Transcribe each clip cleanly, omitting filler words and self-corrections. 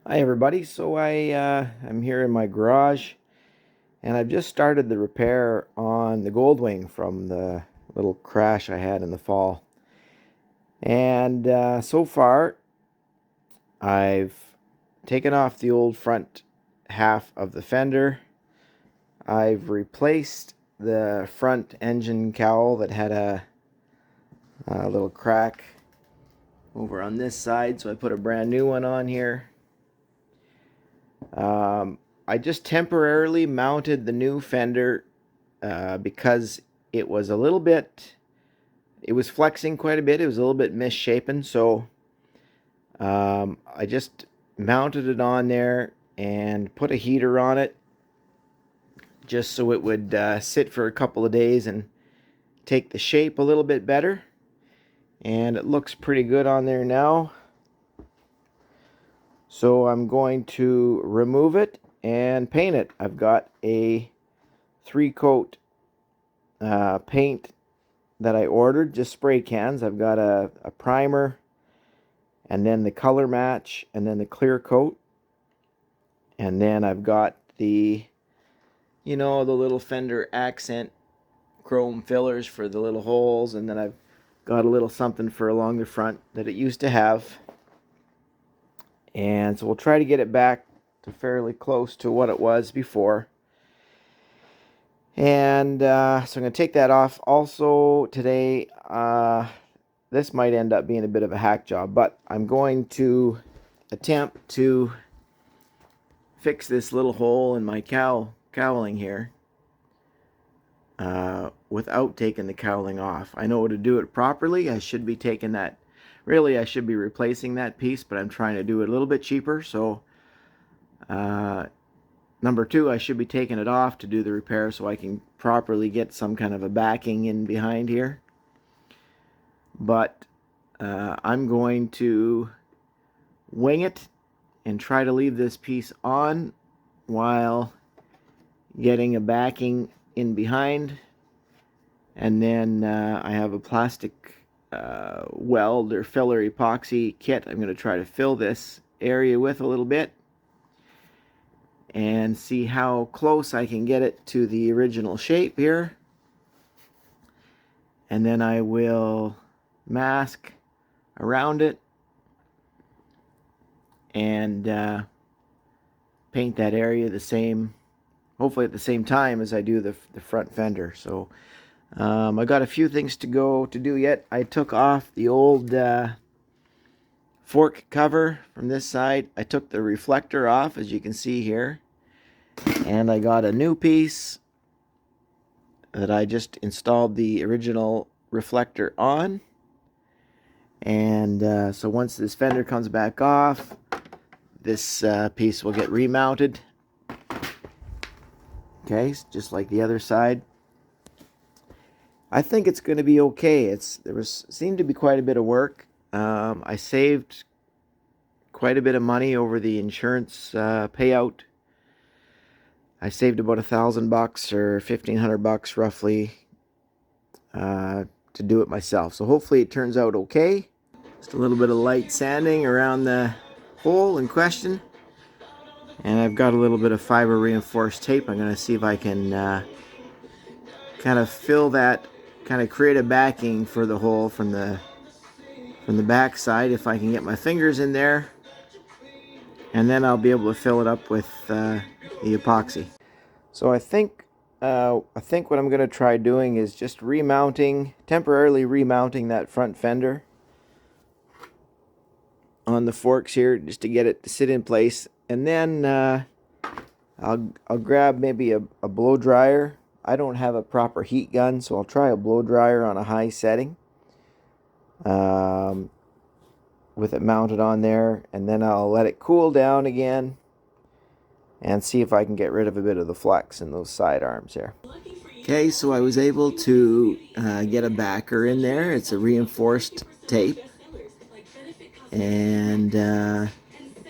Hi everybody. I'm here in my garage, and I've just started the repair on the Goldwing from the little crash I had in the fall. And so far, I've taken off the old front half of the fender. I've replaced the front engine cowl that had a little crack over on this side, so I put a brand new one on here. I just temporarily mounted the new fender because it was it was flexing quite a bit. It was a little bit misshapen, so I just mounted it on there and put a heater on it just so it would sit for a couple of days and take the shape a little bit better. And it looks pretty good on there now. So I'm going to remove it and paint it. I've got a 3-coat paint that I ordered, just spray cans. I've got a primer, and then the color match, and then the clear coat. And then I've got the little fender accent chrome fillers for the little holes, and then I've got a little something for along the front that it used to have. And so we'll try to get it back to fairly close to what it was before. And so I'm going to take that off. Also today, this might end up being a bit of a hack job, but I'm going to attempt to fix this little hole in my cowling here without taking the cowling off. I know to do it properly, I should be taking that. Really, I should be replacing that piece, but I'm trying to do it a little bit cheaper. So, number two, I should be taking it off to do the repair so I can properly get some kind of a backing in behind here. But I'm going to wing it and try to leave this piece on while getting a backing in behind. And then I have a plastic weld or filler epoxy kit I'm going to try to fill this area with a little bit and see how close I can get it to the original shape here. And then I will mask around it and paint that area the same, hopefully at the same time as I do the front fender. So I got a few things to do yet. I took off the old fork cover from this side. I took the reflector off, as you can see here, and I got a new piece that I just installed the original reflector on. And so once this fender comes back off, this piece will get remounted. Okay, just like the other side. I think it's going to be okay. Seemed to be quite a bit of work. I saved quite a bit of money over the insurance payout. I saved about $1,000 or $1,500 roughly to do it myself. So hopefully it turns out okay. Just a little bit of light sanding around the hole in question. And I've got a little bit of fiber reinforced tape. I'm going to see if I can kind of fill that, kind of create a backing for the hole from the back side if I can get my fingers in there. And then I'll be able to fill it up with the epoxy. So I think what I'm going to try doing is just temporarily remounting that front fender on the forks here, just to get it to sit in place. And then I'll grab maybe a blow dryer. I don't have a proper heat gun, so I'll try a blow dryer on a high setting with it mounted on there, and then I'll let it cool down again and see if I can get rid of a bit of the flex in those side arms there. Okay, so I was able to get a backer in there. It's a reinforced tape, and it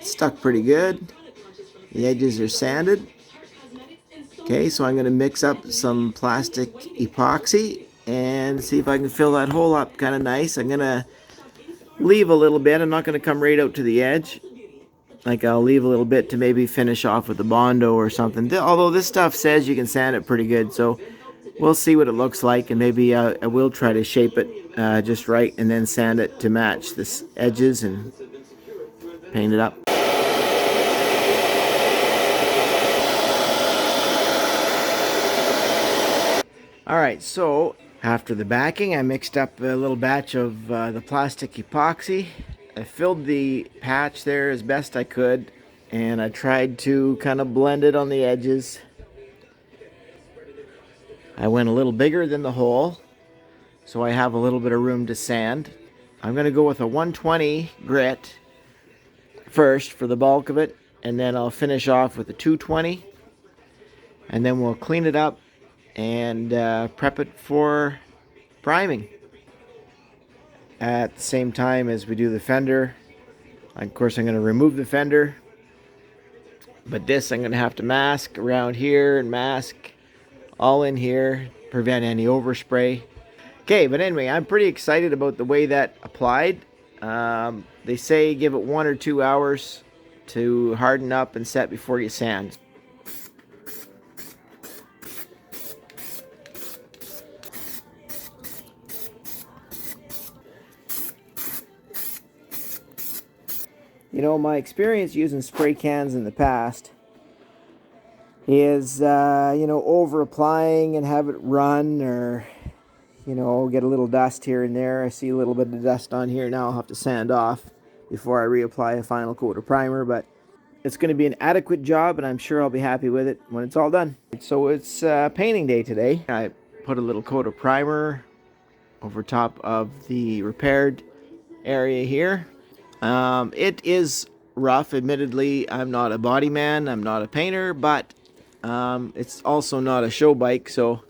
stuck pretty good. The edges are sanded. Okay, so I'm going to mix up some plastic epoxy and see if I can fill that hole up kind of nice. I'm going to leave a little bit. I'm not going to come right out to the edge. Like I'll leave a little bit to maybe finish off with the Bondo or something. Although this stuff says you can sand it pretty good, so we'll see what it looks like, and maybe I will try to shape it just right and then sand it to match the edges and paint it up. Alright, so after the backing, I mixed up a little batch of the plastic epoxy. I filled the patch there as best I could, and I tried to kind of blend it on the edges. I went a little bigger than the hole, so I have a little bit of room to sand. I'm going to go with a 120 grit first for the bulk of it, and then I'll finish off with a 220, and then we'll clean it up and prep it for priming. At the same time as we do the fender, of course I'm going to remove the fender, but this I'm going to have to mask around here and mask all in here, prevent any overspray. Okay, but anyway, I'm pretty excited about the way that applied. They say give it 1 or 2 hours to harden up and set before you sand. You know, my experience using spray cans in the past is, over applying and have it run, or, get a little dust here and there. I see a little bit of dust on here now. I'll have to sand off before I reapply a final coat of primer, but it's going to be an adequate job, and I'm sure I'll be happy with it when it's all done. So it's painting day today. I put a little coat of primer over top of the repaired area here. It is rough, admittedly. I'm not a body man, I'm not a painter, but it's also not a show bike, so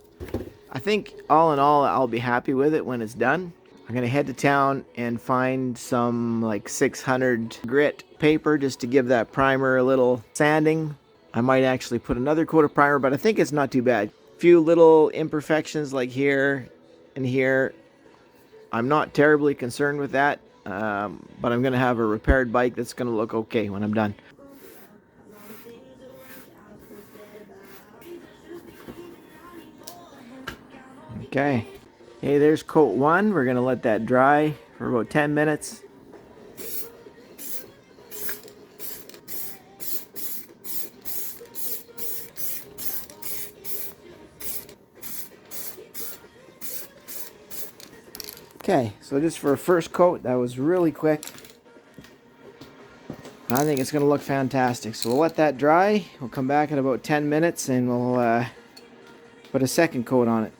I think all in all I'll be happy with it when it's done. I'm going to head to town and find some like 600 grit paper just to give that primer a little sanding. I might actually put another coat of primer, but I think it's not too bad. A few little imperfections like here and here. I'm not terribly concerned with that, but I'm going to have a repaired bike that's going to look okay when I'm done. Okay. Hey, there's coat 1. We're going to let that dry for about 10 minutes. Okay, so just for a first coat, that was really quick. I think it's going to look fantastic. So we'll let that dry. We'll come back in about 10 minutes and we'll put a second coat on it.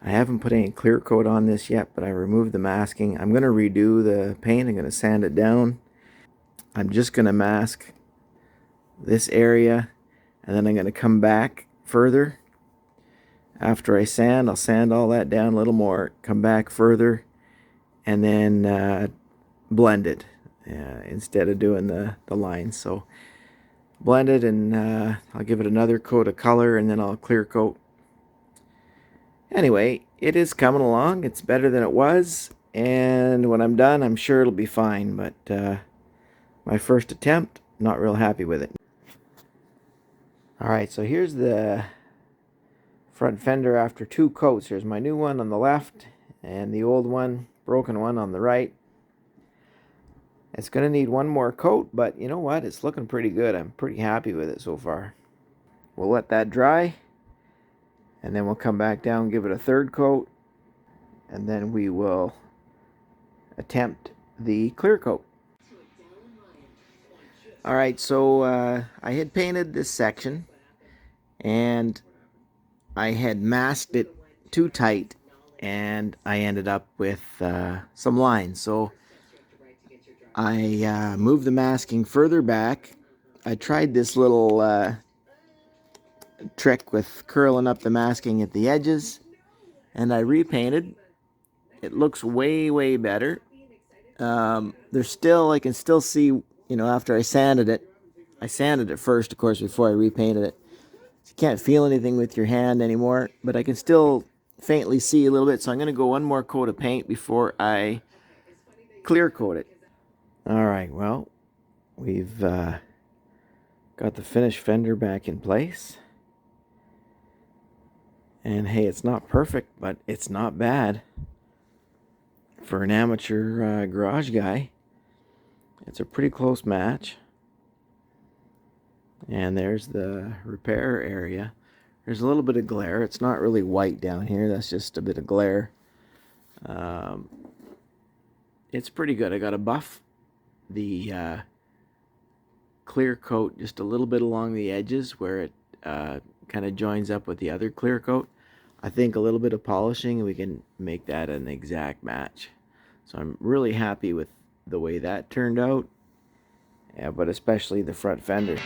I haven't put any clear coat on this yet, but I removed the masking. I'm going to redo the paint. I'm going to sand it down. I'm just going to mask this area, and then I'm going to come back further. After I sand, I'll sand all that down a little more, come back further, and then blend it instead of doing the lines. So blend it, and I'll give it another coat of color, and then I'll clear coat. Anyway, it is coming along. It's better than it was, and when I'm done, I'm sure it'll be fine, but my first attempt, not real happy with it. Alright, so here's the front fender after 2 coats. Here's my new one on the left, and the old one, broken one, on the right. It's going to need 1 more coat, but you know what? It's looking pretty good. I'm pretty happy with it so far. We'll let that dry, and then we'll come back down, give it a 3rd coat, and then we will attempt the clear coat. Alright, so I had painted this section, and I had masked it too tight, and I ended up with some lines. So I moved the masking further back. I tried this little trick with curling up the masking at the edges, and I repainted. It looks way better. There's still, I can still see, after I sanded it first, of course, before I repainted it. So you can't feel anything with your hand anymore, but I can still faintly see a little bit. So I'm going to go 1 more coat of paint before I clear coat it. All right, well, we've got the finished fender back in place. And hey, it's not perfect, but it's not bad. For an amateur garage guy, it's a pretty close match. And there's the repair area. There's a little bit of glare. It's not really white down here. That's just a bit of glare. It's pretty good. I got to buff the clear coat just a little bit along the edges where it kind of joins up with the other clear coat. I think a little bit of polishing and we can make that an exact match. So I'm really happy with the way that turned out. Yeah, but especially the front fender.